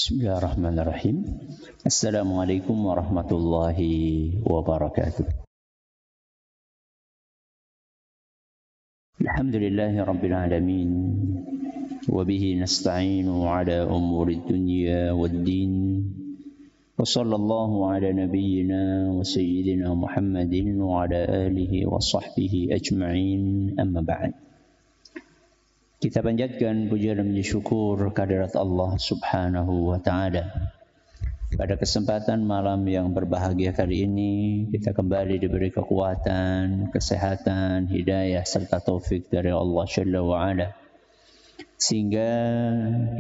Bismillahirrahmanirrahim. Assalamualaikum warahmatullahi wabarakatuh. Alhamdulillahi rabbil alamin. Wa bihi nasta'inu ala umuri dunya waddin. Wa sallallahu ala nabiyyina wa sayyidina Muhammadin wa ala alihi wa sahbihi ajma'in, amma ba'd. Kita panjatkan puja dan puji syukur kehadirat Allah Subhanahu wa taala. Pada kesempatan malam yang berbahagia kali ini, kita kembali diberi kekuatan, kesehatan, hidayah serta taufik dari Allah Jalla wa Ala, sehingga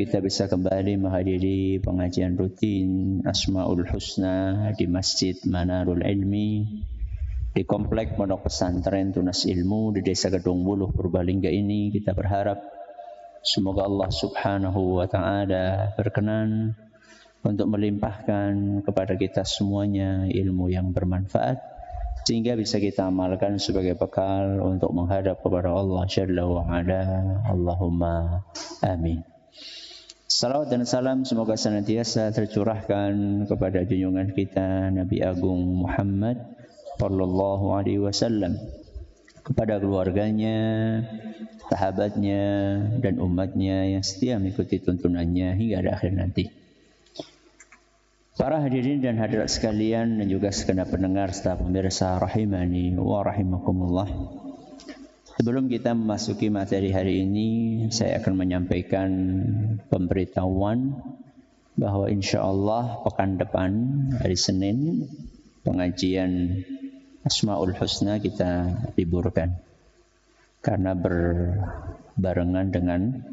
kita bisa kembali menghadiri pengajian rutin Asmaul Husna di Masjid Manarul Ilmi di Komplek Pondok Pesantren Tunas Ilmu di Desa Gedung Buluh, Purbalingga ini. Kita berharap semoga Allah Subhanahu wa taala berkenan untuk melimpahkan kepada kita semuanya ilmu yang bermanfaat, sehingga bisa kita amalkan sebagai bekal untuk menghadap kepada Allah Jalla wa Ala. Allahumma amin. Salawat dan salam semoga senantiasa tercurahkan kepada junjungan kita Nabi Agung Muhammad sallallahu alaihi wasallam, kepada keluarganya, sahabatnya, dan umatnya yang setia mengikuti tuntunannya hingga akhir nanti. Para hadirin dan hadirat sekalian, dan juga segenap pendengar serta pemirsa rahimani wa rahimakumullah. Sebelum kita memasuki materi hari ini, saya akan menyampaikan pemberitahuan bahwa insyaallah pekan depan hari Senin pengajian Asmaul Husna kita liburkan karena berbarengan dengan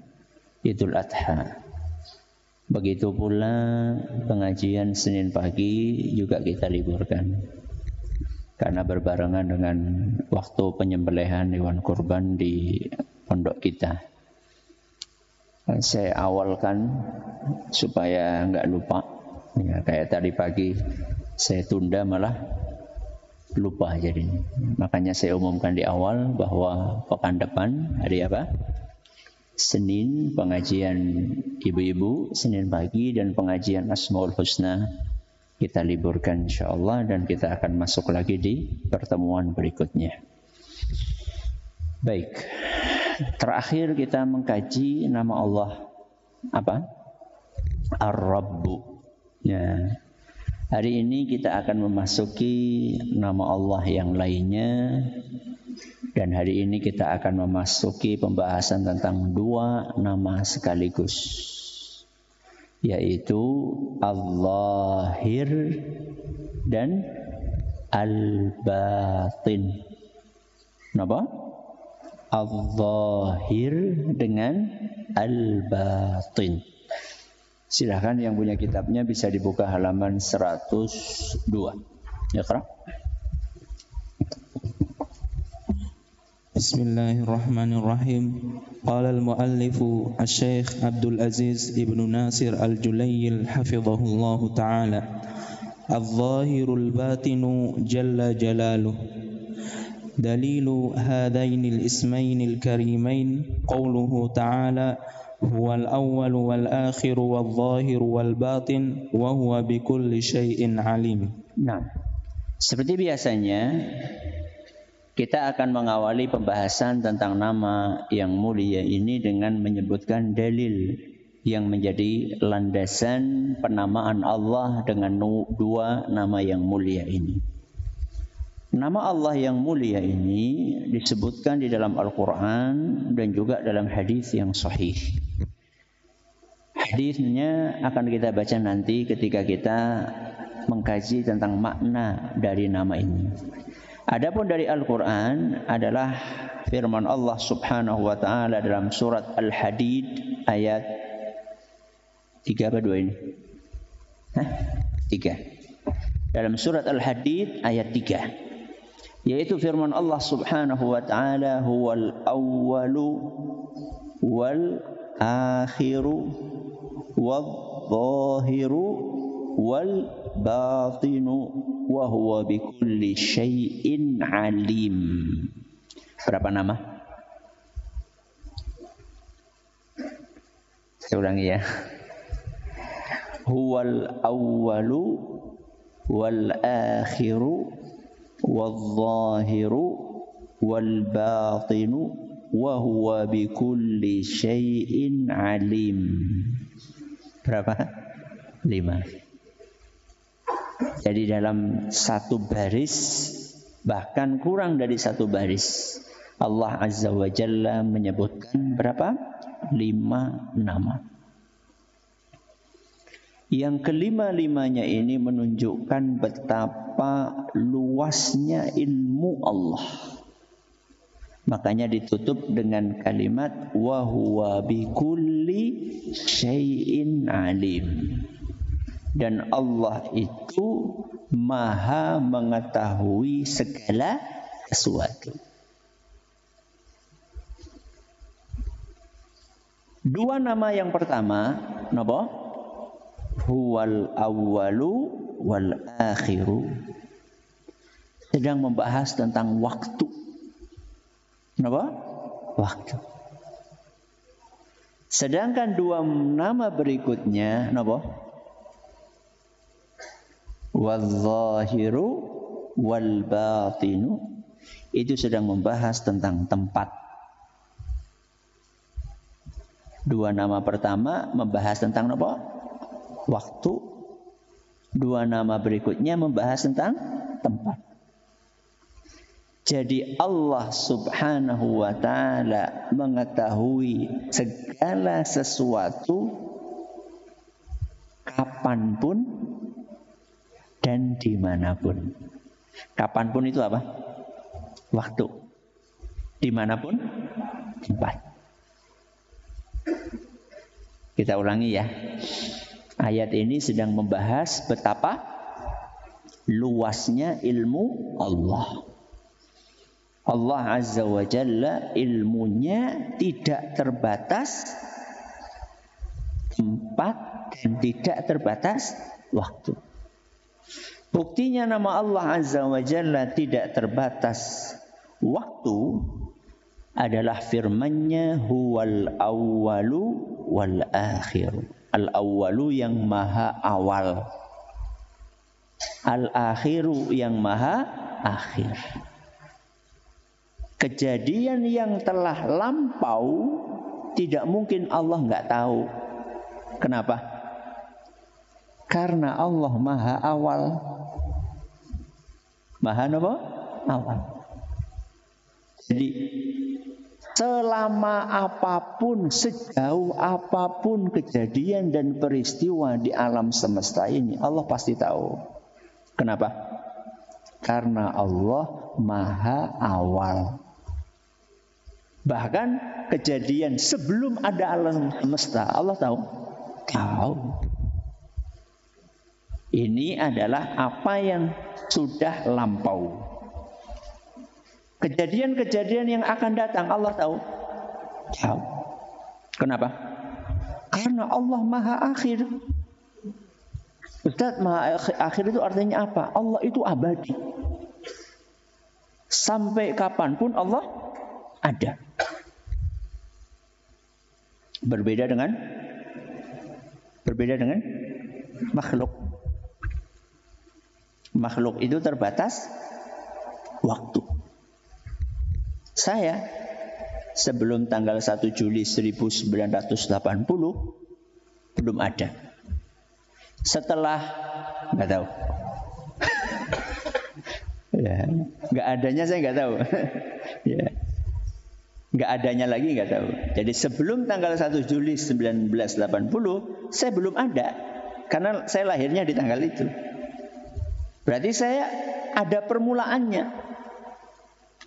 Idul Adha. Begitu pula pengajian Senin pagi juga kita liburkan karena berbarengan dengan waktu penyembelihan hewan kurban di pondok kita. Saya awalkan supaya enggak lupa. Ya, kayak tadi pagi saya tunda malah lupa jadinya. Makanya saya umumkan di awal bahwa pekan depan hari apa? Senin pengajian ibu-ibu Senin pagi, dan pengajian Asmaul Husna kita liburkan insyaallah, dan kita akan masuk lagi di pertemuan berikutnya. Baik. Terakhir kita mengkaji nama Allah apa? Ar-Rabbu. Ya. Hari ini kita akan memasuki nama Allah yang lainnya, dan hari ini kita akan memasuki pembahasan tentang dua nama sekaligus, yaitu Al-Zahir dan Al-Batin. Kenapa? Al-Zahir dengan Al-Batin. Silahkan yang punya kitabnya bisa dibuka halaman 102. Iqra. Bismillahirrahmanirrahim. Qala al-muallif Asy-Syaikh Abdul Aziz Ibnu Nasir Al-Julayil hafizahullahu taala. Al-Zahirul Batinu jalla jalaluh. Dalilu hadainil ismainil karimain qauluhu ta'ala huwal awwal wal akhir wal zahir wal batin wa huwa bikulli syai'in alim. Nah, seperti biasanya kita akan mengawali pembahasan tentang nama yang mulia ini dengan menyebutkan dalil yang menjadi landasan penamaan Allah dengan dua nama yang mulia ini. Nama Allah yang mulia ini disebutkan di dalam Al-Quran dan juga dalam hadis yang sahih. Hadisnya akan kita baca nanti ketika kita mengkaji tentang makna dari nama ini. Adapun dari Al-Quran adalah firman Allah Subhanahu wa taala dalam surat Al-Hadid ayat 3 apa 2 ini? 3. Dalam surat Al-Hadid ayat 3. Yaitu firman Allah Subhanahu wa taala, huwal awwalu wal akhiru wal zahiru wal batinu wa huwa bikulli syai'in alim. Berapa nama? Saya ulangi ya. huwal awwalu wal akhiru wal zahiru wal batinu wa huwa bikulli syai'in alim. Berapa? 5. Jadi dalam satu baris, bahkan kurang dari satu baris, Allah Azza wa Jalla menyebutkan berapa? 5 nama. Yang kelima-limanya ini menunjukkan betapa luasnya ilmu Allah. Makanya ditutup dengan kalimat wa huwa bikulli syai'in alim. Dan Allah itu maha mengetahui segala sesuatu. 2 nama yang pertama, napa? Huwal awwalu wal akhiru. Sedang membahas tentang waktu. Kenapa? Waktu. Sedangkan 2 nama berikutnya, kenapa? Wal-zahiru wal-batinu. Itu sedang membahas tentang tempat. 2 nama pertama membahas tentang apa? Waktu. 2 nama berikutnya membahas tentang tempat. Jadi Allah Subhanahu wa ta'ala mengetahui segala sesuatu kapanpun dan dimanapun. Kapanpun itu apa? Waktu. Dimanapun tempat. Kita ulangi ya. Ayat ini sedang membahas betapa luasnya ilmu Allah. Allah Azza wa Jalla ilmunya tidak terbatas tempat dan tidak terbatas waktu. Buktinya nama Allah Azza wa Jalla tidak terbatas waktu adalah firman-Nya huwal awwalu wal akhiru. Al-awwalu yang maha awal. Al-akhiru yang maha akhir. Kejadian yang telah lampau tidak mungkin Allah nggak tahu. Kenapa? Karena Allah maha awal. Maha apa? Awal. Jadi selama apapun, sejauh apapun kejadian dan peristiwa di alam semesta ini, Allah pasti tahu. Kenapa? Karena Allah maha awal. Bahkan kejadian sebelum ada alam semesta, Allah tahu. Tahu. Ini adalah apa yang sudah lampau. Kejadian-kejadian yang akan datang, Allah tahu. Tahu. Kenapa? Karena Allah maha akhir. Ustaz, maha akhir itu artinya apa? Allah itu abadi. Sampai kapanpun Allah ada. Berbeda dengan makhluk. Makhluk itu terbatas waktu. Saya sebelum tanggal 1 Juli 1980 belum ada. Setelah nggak tahu. Ya, nggak adanya saya nggak tahu. Ya. Nggak adanya lagi nggak tahu. Jadi sebelum tanggal 1 Juli 1980 saya belum ada. Karena saya lahirnya di tanggal itu. Berarti saya ada permulaannya.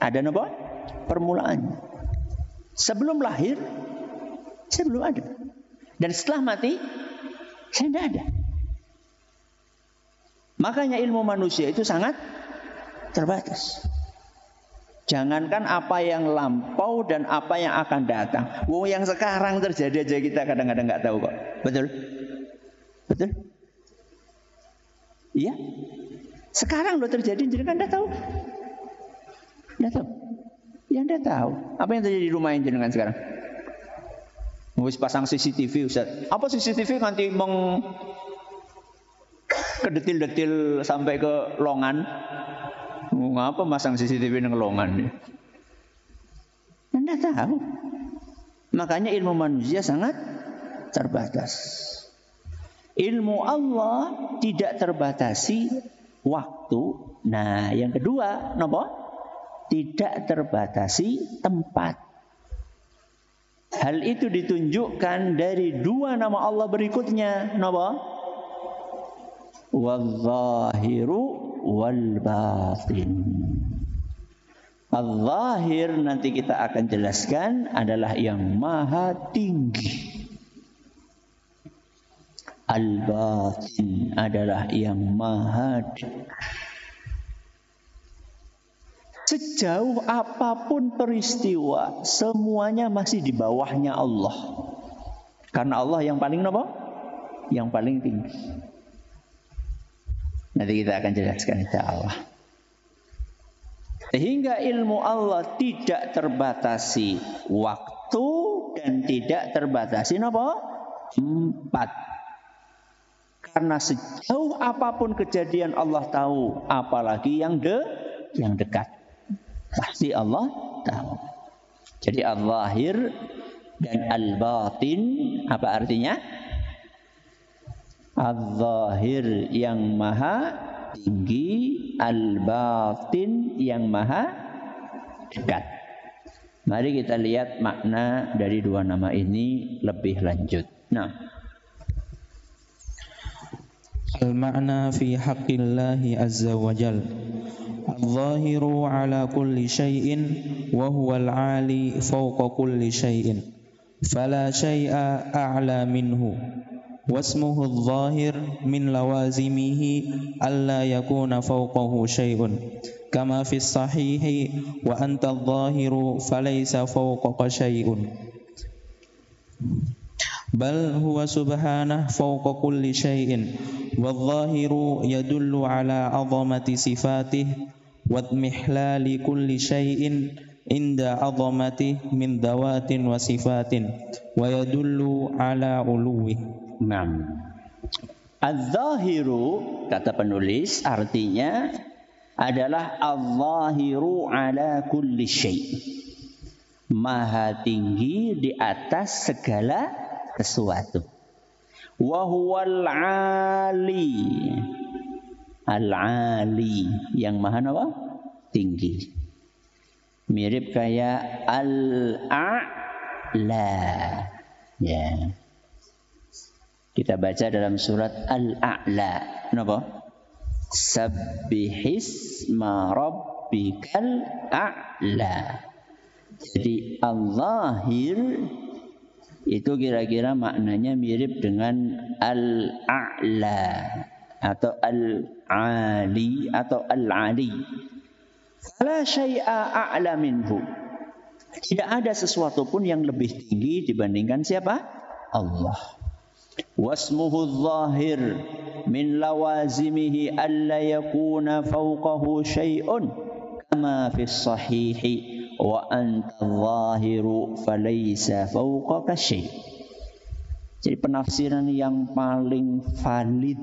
Ada apa? Permulaannya. Sebelum lahir saya belum ada. Dan setelah mati saya tidak ada. Makanya ilmu manusia itu sangat terbatas. Jangankan apa yang lampau dan apa yang akan datang. Yang sekarang terjadi aja kita kadang-kadang nggak tahu kok. Betul? Betul? Iya. Sekarang lo terjadi, jadi kan nggak tahu. Nggak tahu. Ya nggak tahu. Apa yang terjadi di rumah yang jenengan sekarang? Mau pasang CCTV, Ustaz. Apa CCTV nanti kedetil-detil sampai ke longan. Ngapa masang CCTV nang longan? Anda tahu. Makanya ilmu manusia sangat terbatas. Ilmu Allah tidak terbatasi waktu. Nah, yang kedua, napa? Tidak terbatasi tempat. Hal itu ditunjukkan dari dua nama Allah berikutnya, napa? Wal-zahiru wal-batin. Al-zahir nanti kita akan jelaskan adalah yang maha tinggi. Al-batin adalah yang maha dekat. Sejauh apapun peristiwa, semuanya masih di bawahnya Allah. Karena Allah yang paling apa? Yang paling tinggi. Nanti kita akan jelaskan insyaallah. Sehingga ilmu Allah tidak terbatasi waktu dan tidak terbatasi apa? Tempat. Karena sejauh apapun kejadian Allah tahu, apalagi yang dekat. Pasti Allah tahu. Jadi al-zahir dan al-batin apa artinya? Al-zahir yang maha tinggi, al-batin yang maha dekat. Mari kita lihat makna dari dua nama ini lebih lanjut. Nah, al-ma'na fi haqqillahi azza wa jal. Al-zahiru ala kulli syai'in wa huwa al-'ali fawqa kulli syai'in. Fala syai'a a'la minhu. Wasmuhu al-zahir min lawazimihi alla yakuna fawqahu syai'un. Kama fi sahihi wa anta al-zahiru falaysa fawqaka syai'un. Bal huwa subhanah fawqa kulli syai'in. Wal-zahiru yadullu ala azamati sifatih wa mihlali kulli syai'in inda azamati min dawatin wa sifatin wa yadullu ala uluwih. Az-zahiru kata penulis artinya adalah al-zahiru ala kulli syai'. Maha tinggi di atas segala sesuatu. Wa huwal 'ali. Al-'ali yang maha apa? Tinggi. Mirip kayak al-a'la. Ya. Kita baca dalam surat Al-A'la. Napa? Sabbihisma rabbikal a'la. Jadi al-zahir itu kira-kira maknanya mirip dengan al-a'la atau al-'ali atau al-'ali. Fala syai'a a'la minhu. Tidak ada sesuatu pun yang lebih tinggi dibandingkan siapa? Allah. Wasmuhu al-zahir min lawazimihi alla yakuna fawqahu syai'un kama fi sahihi wa anta al-zahiru falaysa fawqaka syai'. Jadi penafsiran yang paling valid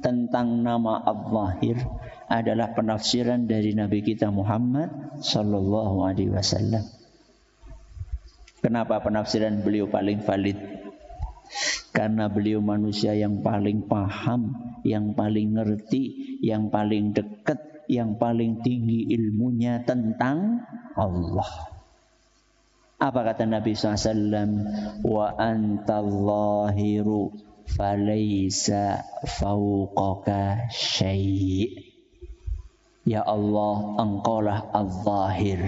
tentang nama al-zahir adalah penafsiran dari Nabi kita Muhammad sallallahu alaihi wasallam. Kenapa penafsiran beliau paling valid? Karena beliau manusia yang paling paham, yang paling ngerti, yang paling dekat, yang paling tinggi ilmunya tentang Allah. Apa kata Nabi SAW? Wa antal-zahiru falaysa fawqaka syai'. Ya Allah, engkaulah al-zahir.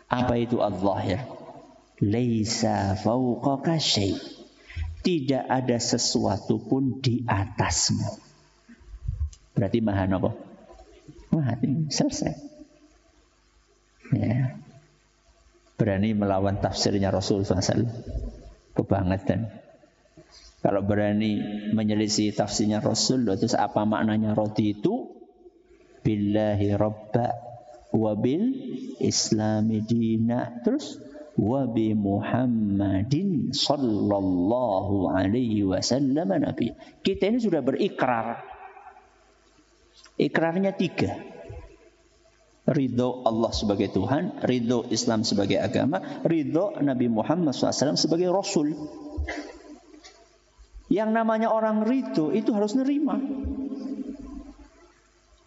Apa itu al-zahir? Laisa fawqaka syai'. Tidak ada sesuatu pun di atasmu. Berarti maha apa? Maha tinggi. Selesai. Ya. Berani melawan tafsirnya Rasul SAW. Kebangetan. Kalau berani menyelisih tafsirnya Rasul, terus apa maknanya raditu? Billahi rabba wa bil islami dina. Terus wa bi Muhammadin sallallahu alaihi wasallam nabi. Kita ini sudah berikrar. Ikrarnya 3. Ridho Allah sebagai Tuhan, ridho Islam sebagai agama, ridho Nabi Muhammad SAW sebagai Rasul. Yang namanya orang ridho itu harus nerima.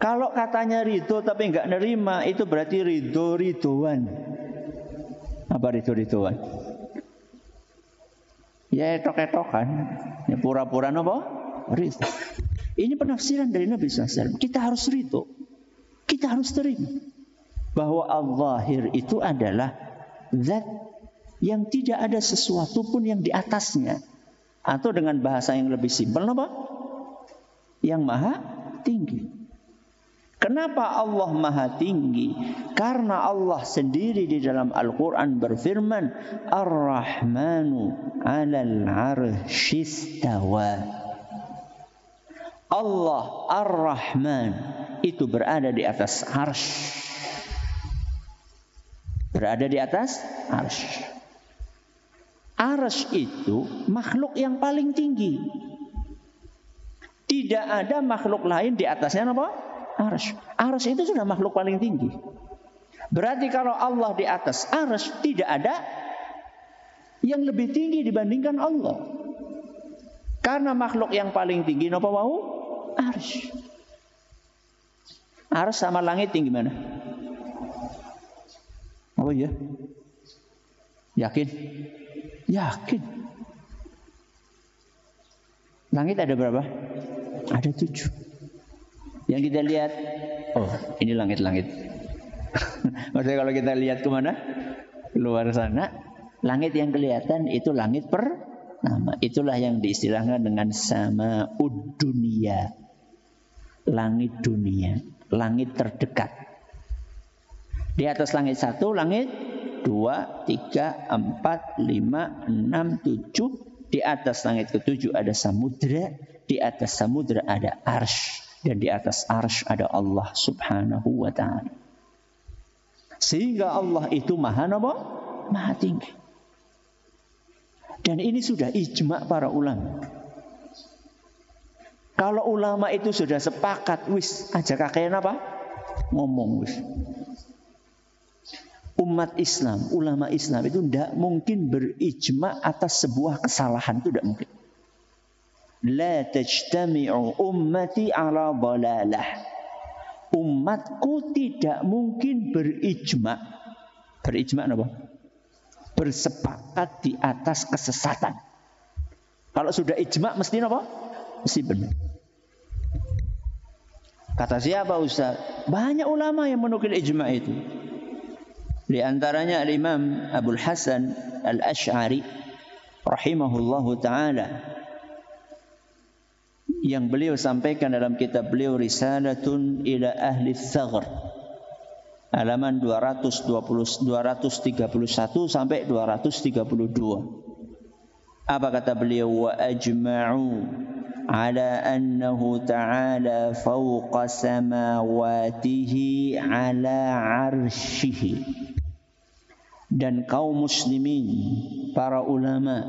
Kalau katanya ridho tapi enggak nerima, itu berarti ridho-ridhoan. Apa ridho-ridhoan? Ya etok-etokan. Ya pura-pura apa? Ridho. Ini penafsiran dari Nabi SAW. Kita harus ridho. Kita harus terima. Bahwa al-zahir itu adalah zat yang tidak ada sesuatu pun yang di atasnya. Atau dengan bahasa yang lebih simpel apa? Yang maha tinggi. Kenapa Allah maha tinggi? Karena Allah sendiri di dalam Al-Quran berfirman, Ar-Rahmanu 'alal 'arsy istawa. Allah Ar-Rahman itu berada di atas arsy. Berada di atas arsy. Arsy itu makhluk yang paling tinggi. Tidak ada makhluk lain di atasnya apa? Arsy. Arsy itu sudah makhluk paling tinggi. Berarti kalau Allah di atas arsy, tidak ada yang lebih tinggi dibandingkan Allah. Karena makhluk yang paling tinggi apa mau? Arsy. Arsy sama langit tinggi mana? Oh iya? Yakin? Yakin. Langit ada berapa? Ada 7. Yang kita lihat, oh ini langit-langit. Maksudnya kalau kita lihat kemana? Luar sana, langit yang kelihatan itu langit pertama. Itulah yang diistilahkan dengan sama'ud dunia. Langit dunia, langit terdekat. Di atas langit 1, langit 2, 3, 4, 5, 6, 7. Di atas langit ke-7 ada samudra. Di atas samudra ada arsy. Dan di atas arsy ada Allah subhanahu wa ta'ala. Sehingga Allah itu maha apa? Maha tinggi. Dan ini sudah ijma' para ulama. Kalau ulama itu sudah sepakat, wis aja kakean apa? Ngomong wis. Umat Islam, ulama Islam itu tidak mungkin berijma' atas sebuah kesalahan. Itu tidak mungkin. La tajtami'u ummati ala dhalalah. Umatku tidak mungkin berijma'. Berijma' apa? Bersepakat di atas kesesatan. Kalau sudah ijma' mesti apa? Mesti benar. Kata siapa Ustaz? Banyak ulama yang menukil ijma' itu. Di antaranya Al-Imam Abul Hasan Al-Asy'ari rahimahullahu ta'ala, yang beliau sampaikan dalam kitab beliau Risalatun ila Ahli Tsaghr, halaman 231 sampai 232. Apa kata beliau? Wa ajma'u ala annahu ta'ala fawqa samawatihi ala arsyihi. Dan kaum muslimin, para ulama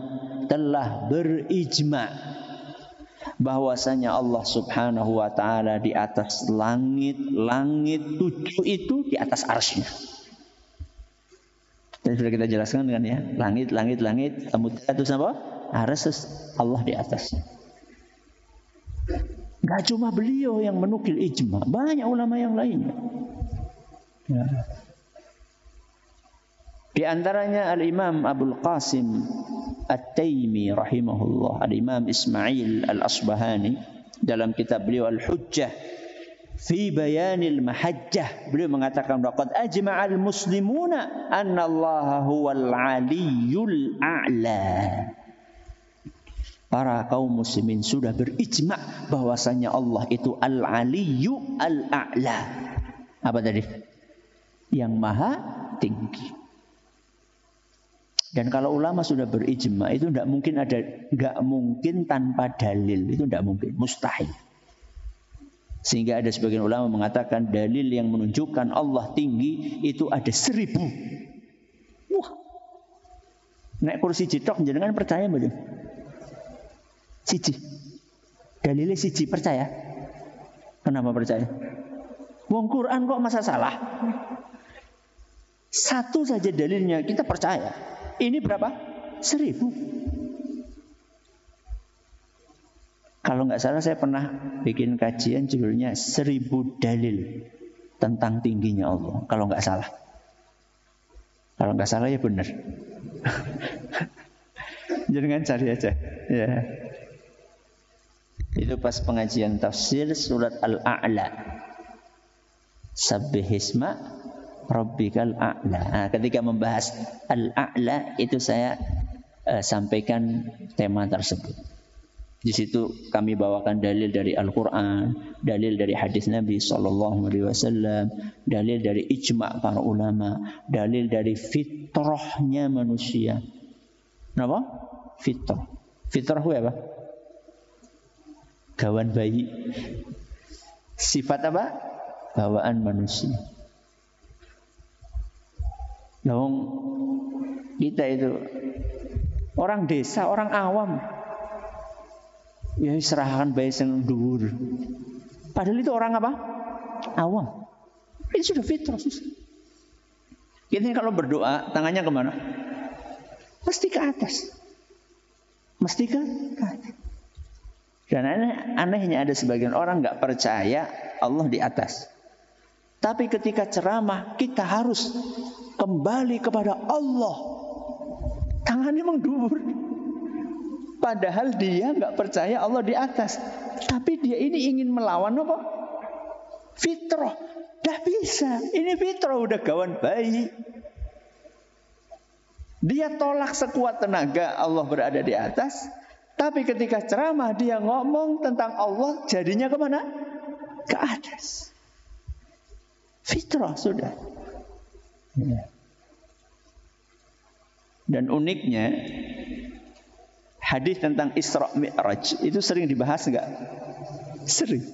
telah berijma' bahwasanya Allah subhanahu wa ta'ala di atas langit 7 itu di atas arsy-Nya. Dan sudah kita jelaskan kan ya, langit, samudra itu apa? Arsy, Allah di atasnya. Gak cuma beliau yang menukil ijma, banyak ulama yang lainnya. Ya. Di antaranya Al-Imam Abul Qasim At-Taimi rahimahullah, Al-Imam Ismail Al-Asbahani dalam kitab beliau Al-Hujjah fi Bayanil Mahajjah, beliau mengatakan laqad ajma'al muslimuna anna Allah huwal aliyyul a'la. Para kaum muslimin sudah berijma' bahwasanya Allah itu al-aliyyu al-a'la. Apa tadi? Yang maha tinggi. Dan kalau ulama sudah berijma itu tidak mungkin tanpa dalil, itu tidak mungkin, mustahil. Sehingga ada sebagian ulama mengatakan dalil yang menunjukkan Allah tinggi itu ada 1000. Wah, Nek kursi jitok jenengan percaya mboten? Siji. Dalile siji percaya. Kenapa percaya? Wong Quran kok masa salah? Satu saja dalilnya kita percaya. Ini berapa? 1000. Kalau nggak salah saya pernah bikin kajian judulnya 1000 dalil tentang tingginya Allah. Kalau nggak salah. Kalau nggak salah ya benar. Jangan cari aja. Ya. Itu pas pengajian tafsir surat Al-A'la. Sabbihisma Rabbikal A'la. Nah, ketika membahas Al-A'la itu saya sampaikan tema tersebut. Di situ kami bawakan dalil dari Al-Quran, dalil dari hadis Nabi SAW, dalil dari ijma' para ulama, dalil dari fitrahnya manusia. Kenapa? Fitrah. Fitrah itu apa? Gawan bayi. Sifat apa? Bawaan manusia. Nah, kita itu orang desa, orang awam. Ya serahkan bayi sing dhuwur. Padahal itu orang apa? Awam. Ini sudah fitrah. Kita kalau berdoa tangannya kemana? Mesti ke atas. Mesti ke atas. Dan anehnya ada sebagian orang nggak percaya Allah di atas. Tapi ketika ceramah kita harus kembali kepada Allah. Tangannya mengduwur. Padahal dia nggak percaya Allah di atas. Tapi dia ini ingin melawan apa? Fitrah. Dah bisa. Ini fitrah udah gawan bayi. Dia tolak sekuat tenaga Allah berada di atas. Tapi ketika ceramah dia ngomong tentang Allah. Jadinya kemana? Ke atas. Fitrah sudah. Ya. Dan uniknya hadis tentang Isra Mi'raj itu sering dibahas enggak? Sering.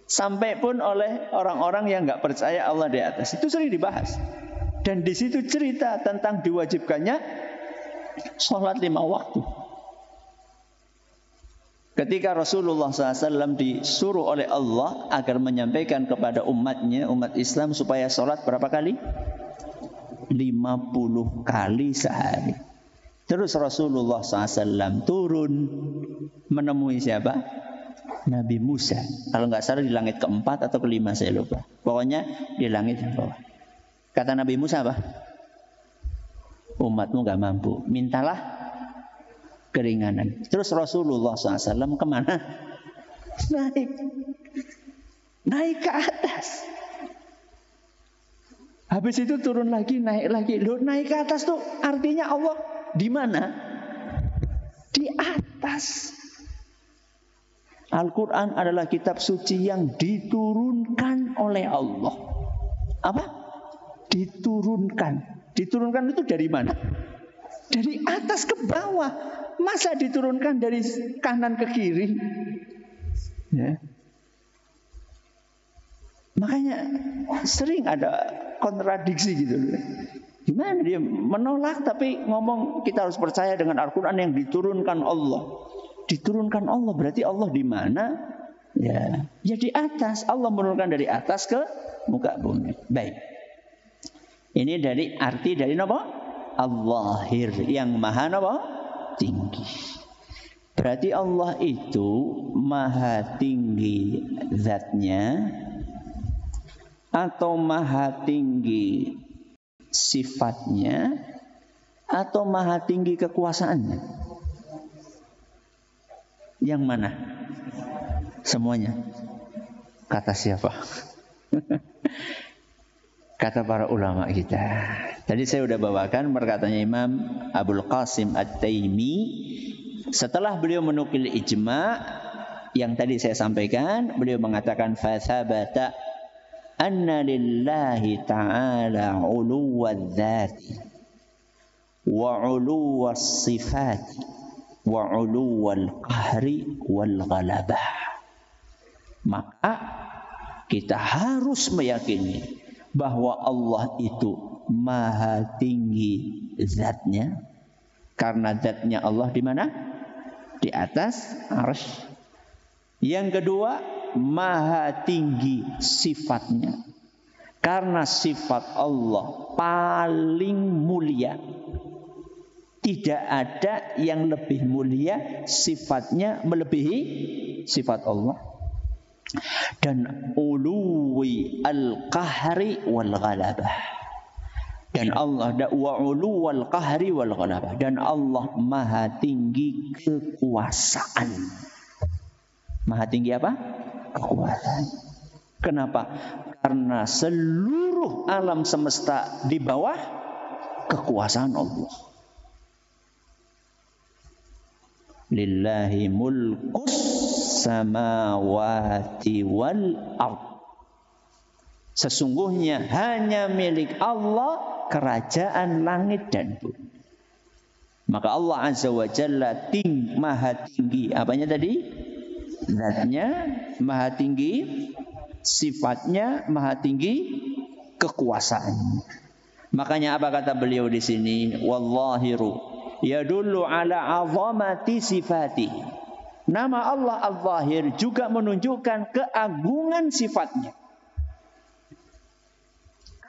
Sampai pun oleh orang-orang yang enggak percaya Allah di atas. Itu sering dibahas. Dan di situ cerita tentang diwajibkannya sholat 5 waktu. Ketika Rasulullah SAW disuruh oleh Allah agar menyampaikan kepada umatnya, umat Islam supaya sholat berapa kali? 50 kali sehari. Terus Rasulullah SAW turun menemui siapa? Nabi Musa. Kalau nggak salah di langit keempat atau kelima saya lupa. Pokoknya di langit bawah. Kata Nabi Musa apa? Umatmu nggak mampu, mintalah keringanan. Terus Rasulullah SAW kemana? Naik ke atas. Habis itu turun lagi, naik lagi. Loh, naik ke atas tuh artinya Allah di mana? Di atas. Al-Quran adalah kitab suci yang diturunkan oleh Allah. Apa? Diturunkan. Diturunkan itu dari mana? Dari atas ke bawah. Masa diturunkan dari kanan ke kiri? Ya. Makanya sering ada kontradiksi gitu. Gimana dia menolak tapi ngomong kita harus percaya dengan Al-Quran yang diturunkan Allah. Diturunkan Allah berarti Allah di mana? Ya di atas. Allah menurunkan dari atas ke muka bumi. Baik. Ini dari arti dari apa? Al-Zahir yang maha apa? Tinggi. Berarti Allah itu maha tinggi zatnya atau maha tinggi sifatnya atau maha tinggi kekuasaannya? Yang mana? Semuanya. Kata siapa? Kata para ulama kita. Tadi saya sudah bawakan perkataannya Imam Abul Qasim At-Taimi. Setelah beliau menukil ijma' yang tadi saya sampaikan, beliau mengatakan fathabata anna lillahi ta'ala 'uluwal dzati wa 'uluwas sifati wa 'uluwal qahri wal ghalabah. Maka kita harus meyakini bahwa Allah itu maha tinggi zatnya, karena zatnya Allah di mana? Di atas arsy. Yang kedua, maha tinggi sifatnya, karena sifat Allah paling mulia. Tidak ada yang lebih mulia sifatnya melebihi sifat Allah. Dan uluwi al-qahri wal ghalabah. Dan Allah wa uluwal qahri wal ghalabah. Dan Allah maha tinggi kekuasaan. Maha tinggi apa? Kekuasaan. Kenapa? Karena seluruh alam semesta di bawah kekuasaan Allah. Lillahi mulkus samawati wal ard. Sesungguhnya hanya milik Allah kerajaan langit dan bumi. Maka Allah Azza wa Jalla maha tinggi. Apanya tadi? Zatnya maha tinggi, sifatnya maha tinggi, kekuasaan. Makanya apa kata beliau di sini? Wallahiru yadullu ala azamati sifati. Nama Allah Al-Zahir juga menunjukkan keagungan sifatnya.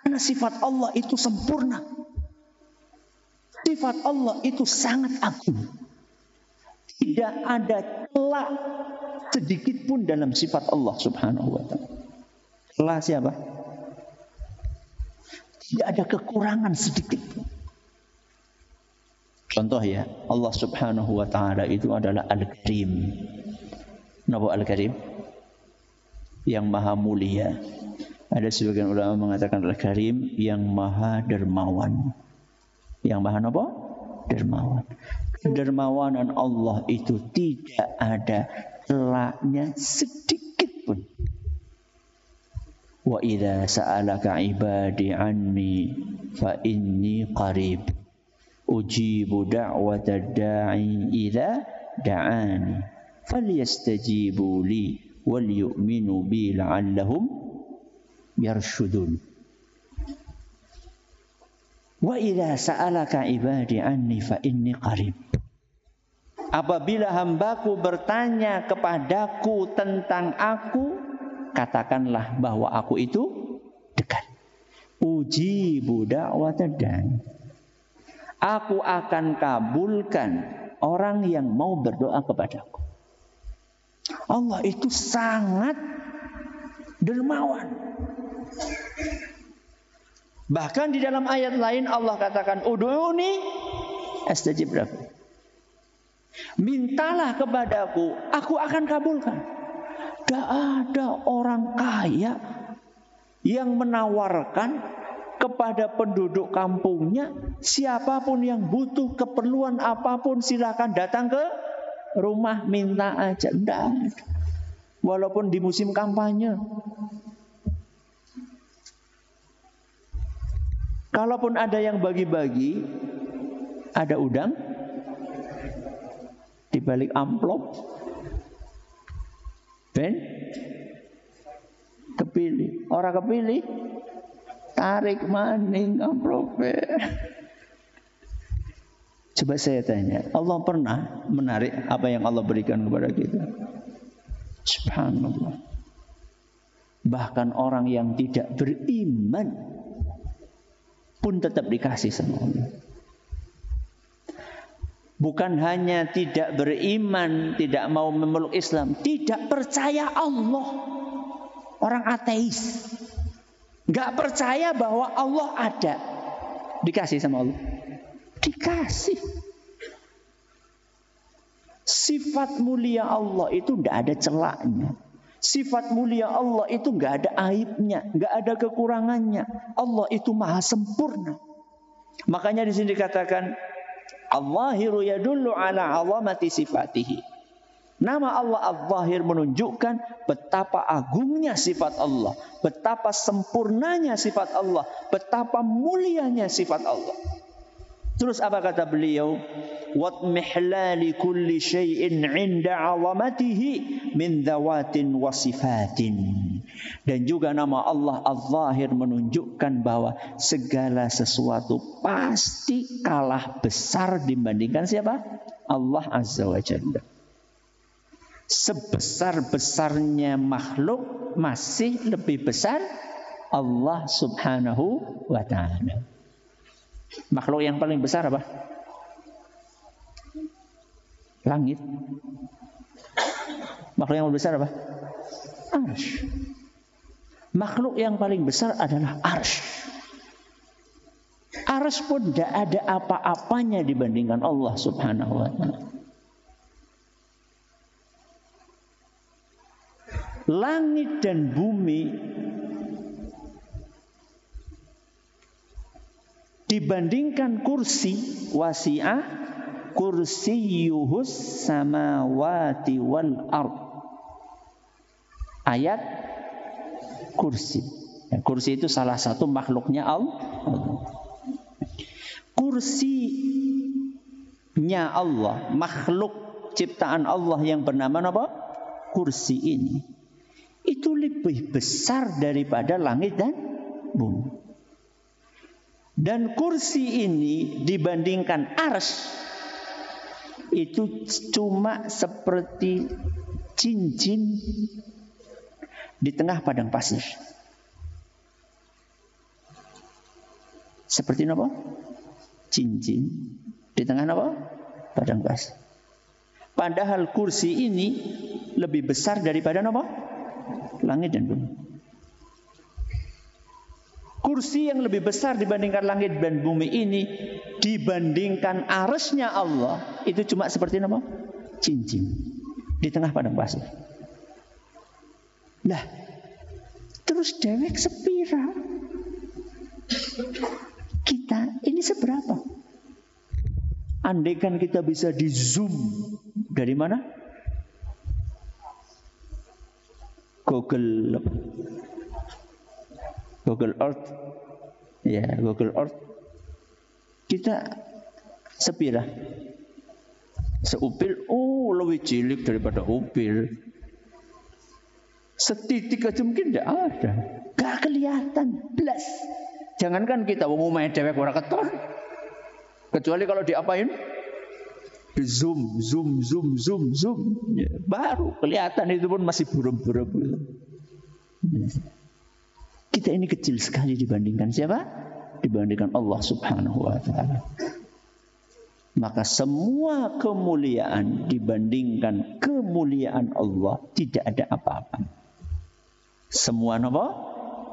Karena sifat Allah itu sempurna. Sifat Allah itu sangat agung. Tidak ada celah sedikit pun dalam sifat Allah Subhanahu wa ta'ala. Celah siapa? Tidak ada kekurangan sedikit pun. Contoh ya, Allah Subhanahu wa ta'ala itu adalah Al-Karim. Napa Al-Karim? Yang maha mulia. Ada sebagian ulama mengatakan Al-Karim yang maha dermawan. Yang maha apa? Dermawan. Kedermawanan Allah itu tidak ada celahnya sedikit pun. Wa idza sa'alaka ibadi anni fa inni qarib. Ujibu da'watad da'i idza da'ani. Falyastajibu li wal yu'minu bi la'allahum yarshudun. Wa idza sa'alaka ibadi anni fa inni qarib. Apabila hambaku bertanya kepadaku tentang aku, katakanlah bahwa aku itu dekat. Ujibu da'watad da'i. Aku akan kabulkan orang yang mau berdoa kepadaku. Allah itu sangat dermawan. Bahkan di dalam ayat lain Allah katakan ud'uni astajib lakum. Mintalah kepadaku, aku akan kabulkan. Tidak ada orang kaya yang menawarkan kepada penduduk kampungnya, siapapun yang butuh keperluan apapun silakan datang ke rumah minta aja. Tidak ada. Walaupun di musim kampanye. Kalaupun ada yang bagi-bagi, ada udang di balik amplop, ben kepilih. Orang kepilih, tarik maning amplop. Coba saya tanya, Allah pernah menarik apa yang Allah berikan kepada kita? Subhanallah. Bahkan orang yang tidak beriman pun tetap dikasih sama Allah. Bukan hanya tidak beriman, tidak mau memeluk Islam, tidak percaya Allah. Orang ateis, nggak percaya bahwa Allah ada, dikasih sama Allah. Dikasih. Sifat mulia Allah itu tidak ada celaknya. Sifat mulia Allah itu nggak ada aibnya, nggak ada kekurangannya. Allah itu maha sempurna. Makanya di sini dikatakan Al-Zahiru yadullu ala azamati sifatihi. Nama Allah Al-Zahir menunjukkan betapa agungnya sifat Allah, betapa sempurnanya sifat Allah, betapa mulianya sifat Allah. Terus apa kata beliau? Wat mihlali kulli syai'in 'inda 'azamatihi min dhawatin wa sifatin. Dan juga nama Allah Az-Zahir menunjukkan bahwa segala sesuatu pasti kalah besar dibandingkan siapa? Allah Azza wa Jalla. Sebesar-besarnya makhluk masih lebih besar Allah Subhanahu wa Ta'ala. Makhluk yang paling besar apa? Langit. Makhluk yang paling besar apa? Arsy. Makhluk yang paling besar adalah arsy. Arsy pun tidak ada apa-apanya dibandingkan Allah Subhanahu wa Ta'ala. Langit dan bumi dibandingkan kursi, wasi'ah kursiyuhus samawati wal ard. Ayat kursi. Kursi itu salah satu makhluknya Allah. Kursinya Allah, makhluk ciptaan Allah yang bernama apa? Kursi ini. Itu lebih besar daripada langit dan bumi. Dan kursi ini dibandingkan arsy itu cuma seperti cincin di tengah padang pasir. Seperti apa? Cincin di tengah apa? Padang pasir. Padahal kursi ini lebih besar daripada apa? Langit dan bumi. Kursi yang lebih besar dibandingkan langit dan bumi ini dibandingkan arsy-nya Allah itu cuma seperti apa? Cincin di tengah padang pasir. Lah, terus dewek sepira? Kita ini seberapa? Andaikan kita bisa di zoom dari mana? Google Earth. Ya, Google Earth. Kita sepira? Seupil, lebih cilik daripada upil. Setitik aja mungkin tidak ada. Gak kelihatan, blas. Jangankan kita main dewek ora keton. Kecuali kalau diapain? Di zoom. Ya, baru kelihatan, itu pun masih buram-buram. Kita ini kecil sekali dibandingkan siapa? Dibandingkan Allah Subhanahu wa Ta'ala. Maka semua kemuliaan dibandingkan kemuliaan Allah tidak ada apa-apa. Semua apa?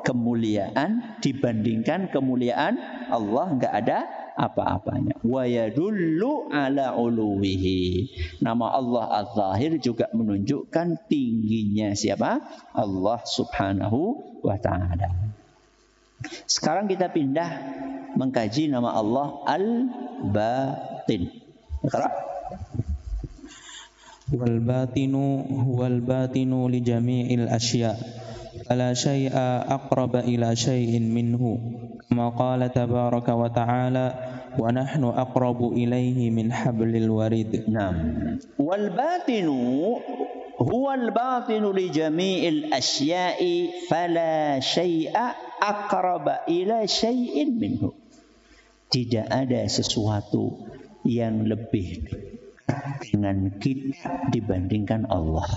Kemuliaan dibandingkan kemuliaan Allah enggak ada apa-apanya. Wa yadullu ala uluwihi. Nama Allah Az-Zahir juga menunjukkan tingginya siapa? Allah Subhanahu wa Ta'ala. Sekarang kita pindah mengkaji nama Allah Al-Batin. Wal batinu li jami'il asya. Fala syai'a aqraba ila syai'in minhu. Kama qala tabaraka wa ta'ala wa nahnu aqrabu ilaihi min hablil warid. Naam. Wal batinu huwal batinu li jami'il asya'i fala syai'a aqraba ila syai'in minhu. Tidak ada sesuatu yang lebih dengan kita dibandingkan Allah.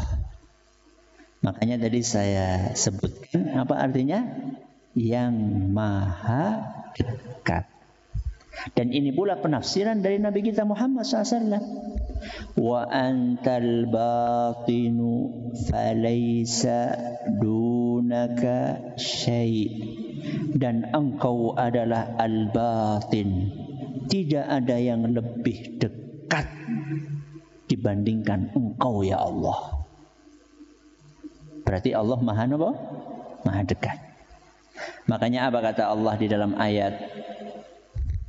Makanya tadi saya sebutkan apa artinya? Yang maha dekat. Dan ini pula penafsiran dari Nabi kita Muhammad SAW. Wa antal batinu falaysa dunaka syai'. Dan engkau adalah al-batin. Tidak ada yang lebih dekat dibandingkan engkau ya Allah. Berarti Allah maha apa? Maha dekat. Makanya apa kata Allah di dalam ayat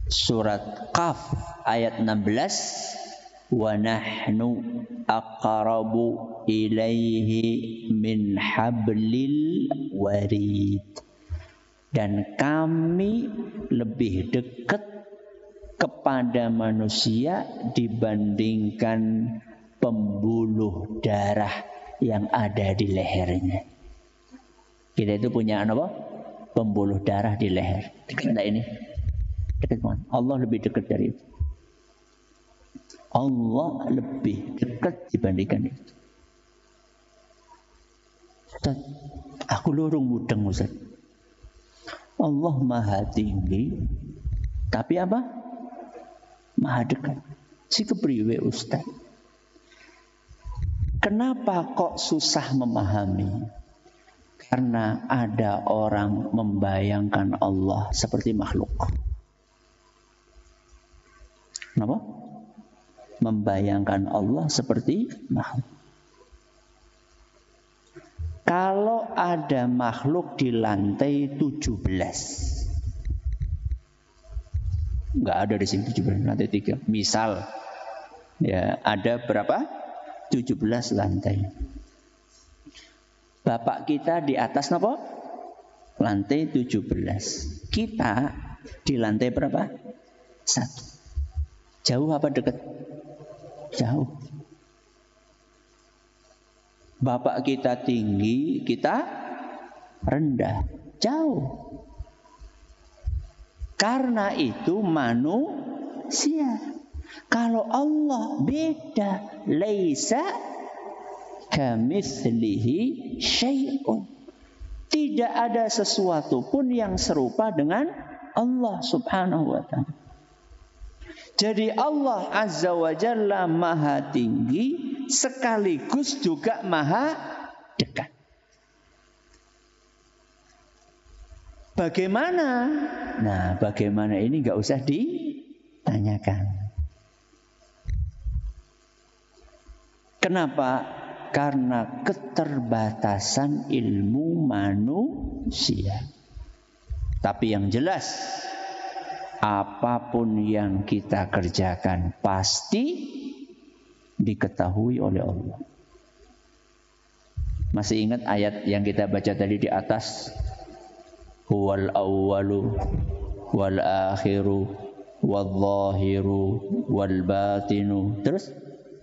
surat Qaf ayat 16? Wa nahnu aqrabu ilaihi min hablil warid. Dan kami lebih dekat kepada manusia dibandingkan pembuluh darah yang ada di lehernya. Kita itu punya apa? Pembuluh darah di leher. Dekat enggak ini? Dekat banget. Allah lebih dekat dari itu. Allah lebih dekat dibandingkan itu. Ustaz, aku lurung mudeng Ustaz. Allah maha tinggi, tapi apa? Maha dekat. Si kepriwe Ustaz? Kenapa kok susah memahami? Karena ada orang membayangkan Allah seperti makhluk. Kenapa? Membayangkan Allah seperti makhluk. Kalau ada makhluk di lantai 17, enggak ada di sini 17, lantai 3. Misal, ya ada berapa? 17 lantai. Bapak kita di atas apa? Lantai 17. Kita di lantai berapa? 1. Jauh apa dekat? Jauh. Bapak kita tinggi, kita rendah. Jauh. Karena itu manusia. Kalau Allah beda. Laisa kamitslihi syai'un. Tidak ada sesuatu pun yang serupa dengan Allah subhanahu wa ta'ala. Jadi Allah azza wa jalla maha tinggi sekaligus juga maha dekat. Bagaimana? Nah, bagaimana ini enggak usah ditanyakan. Kenapa? Karena keterbatasan ilmu manusia. Tapi yang jelas, apapun yang kita kerjakan pasti diketahui oleh Allah. Masih ingat ayat yang kita baca tadi di atas? Huwal awwalu wal akhiru wal zahiru wal batinu. Terus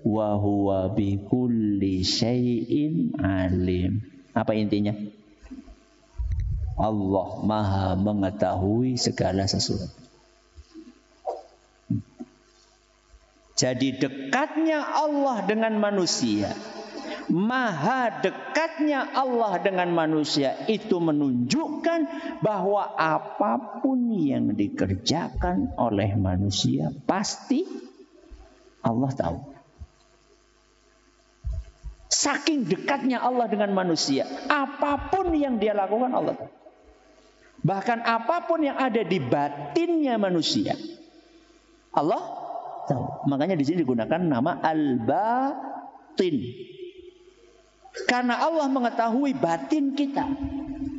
wa huwa bi kulli syai'in alim. Apa intinya? Allah maha mengetahui segala sesuatu. Jadi dekatnya Allah dengan manusia, maha dekatnya Allah dengan manusia itu menunjukkan bahwa apapun yang dikerjakan oleh manusia pasti Allah tahu. Saking dekatnya Allah dengan manusia, apapun yang dia lakukan Allah tahu. Bahkan apapun yang ada di batinnya manusia, Allah tahu. Makanya di sini digunakan nama al-batin. Karena Allah mengetahui batin kita.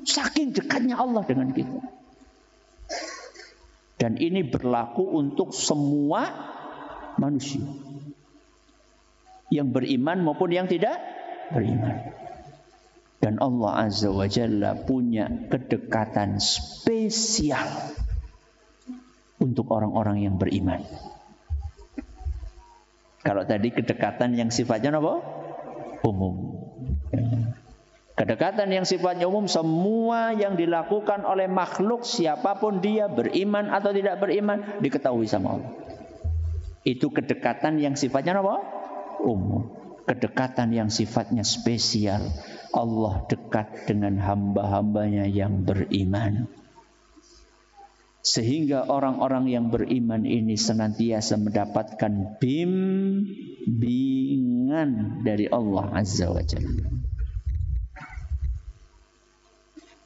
Saking dekatnya Allah dengan kita. Dan ini berlaku untuk semua manusia. Yang beriman maupun yang tidak beriman. Dan Allah Azza wa Jalla punya kedekatan spesial untuk orang-orang yang beriman. Kalau tadi kedekatan yang sifatnya apa? Umum. Kedekatan yang sifatnya umum, semua yang dilakukan oleh makhluk siapapun dia, beriman atau tidak beriman, diketahui sama Allah. Itu kedekatan yang sifatnya apa? Umum. Kedekatan yang sifatnya spesial. Allah dekat dengan hamba-hambanya yang beriman. Sehingga orang-orang yang beriman ini senantiasa mendapatkan bimbingan dari Allah Azza wa Jalla.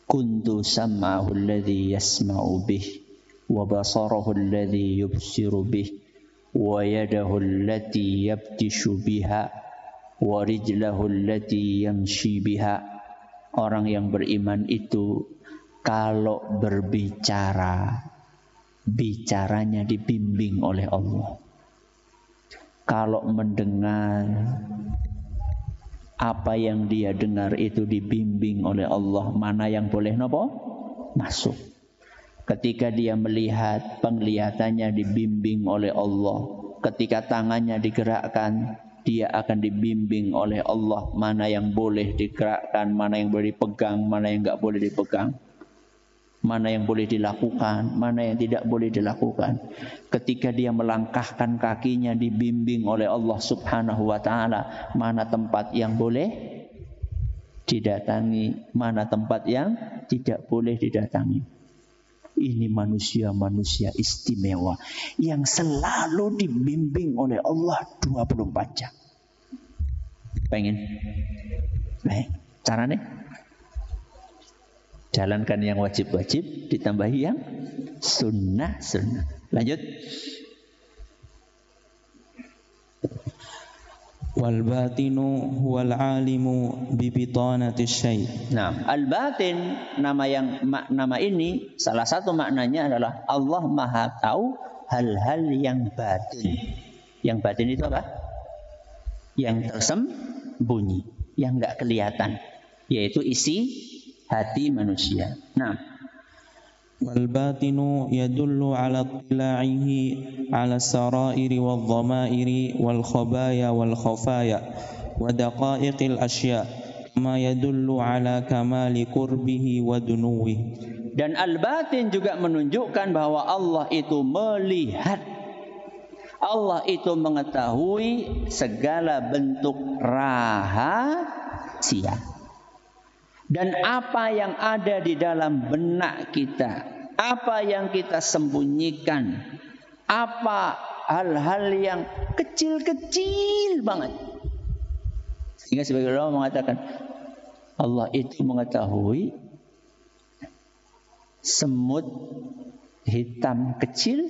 Kuntu sam'ahu alladhi yasma'u bih, wa basarahu alladhi yubsiru bih, wa yadahu allati yabtishu biha, wa rijlahu allati yamshi biha. Orang yang beriman itu kalau berbicara, bicaranya dibimbing oleh Allah. Kalau mendengar, apa yang dia dengar itu dibimbing oleh Allah. Mana yang boleh nopo? Masuk. Ketika dia melihat, penglihatannya dibimbing oleh Allah. Ketika tangannya digerakkan, dia akan dibimbing oleh Allah mana yang boleh digerakkan, mana yang boleh dipegang, mana yang enggak boleh dipegang, mana yang boleh dilakukan, mana yang tidak boleh dilakukan. Ketika dia melangkahkan kakinya dibimbing oleh Allah Subhanahu wa taala mana tempat yang boleh didatangi, mana tempat yang tidak boleh didatangi. Ini manusia-manusia istimewa yang selalu dibimbing oleh Allah 24 jam. Pengen? Baik. Caranya? Jalankan yang wajib-wajib, ditambahi yang sunnah-sunnah. Lanjut. Wal batinu huwal alimu bi bitanati syai'. Nah, al-batin nama ini salah satu maknanya adalah Allah Maha tahu hal-hal yang batin. Yang batin itu apa? Yang tersembunyi, yang enggak kelihatan, yaitu isi hati manusia. Nah, wal batinu yadullu ala tila'ihi ala sarairi wal dhamairi wal khabaya wal khafaya wa daqa'iqil asya' ma yadullu ala kamali qurbihi wa dunuwihi. Dan al-batin juga menunjukkan bahwa Allah itu melihat, Allah itu mengetahui segala bentuk rahasia. Dan apa yang ada di dalam benak kita, apa yang kita sembunyikan, apa hal-hal yang kecil-kecil banget. Sehingga sebagian ulama mengatakan Allah itu mengetahui semut hitam kecil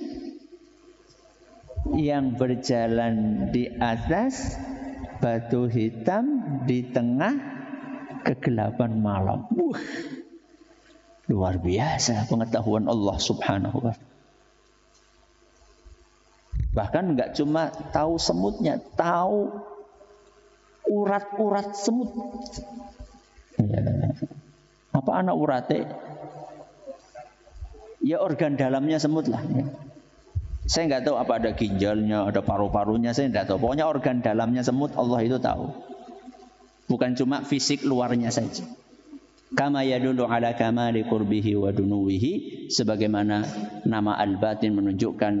yang berjalan di atas batu hitam di tengah kegelapan malam. Luar biasa pengetahuan Allah Subhanahu wa ta'ala. Bahkan enggak cuma tahu semutnya, tahu urat-urat semut. Ya. Apa anak urate? Ya organ dalamnya semut lah. Ya. Saya enggak tahu apa ada ginjalnya, ada paru-parunya, saya enggak tahu. Pokoknya organ dalamnya semut Allah itu tahu. Bukan cuma fisik luarnya saja. Kama yadullu ala kamali qurbihi wa dunuwihi, sebagaimana nama al-batin menunjukkan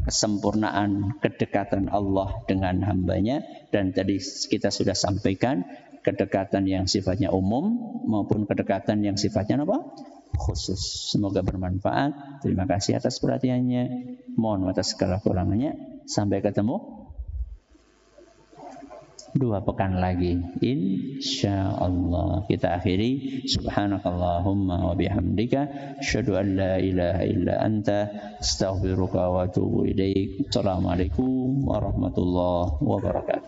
kesempurnaan kedekatan Allah dengan hambanya. Dan tadi kita sudah sampaikan kedekatan yang sifatnya umum maupun kedekatan yang sifatnya apa? Khusus. Semoga bermanfaat. Terima kasih atas perhatiannya. Mohon atas segala kurangannya. Sampai ketemu 2 pekan lagi, insyaallah. Kita akhiri. Subhanakallahumma wa bihamdika asyhadu an la ilaha illa anta astaghfiruka wa atubu ilaik. Assalamualaikum warahmatullahi wabarakatuh.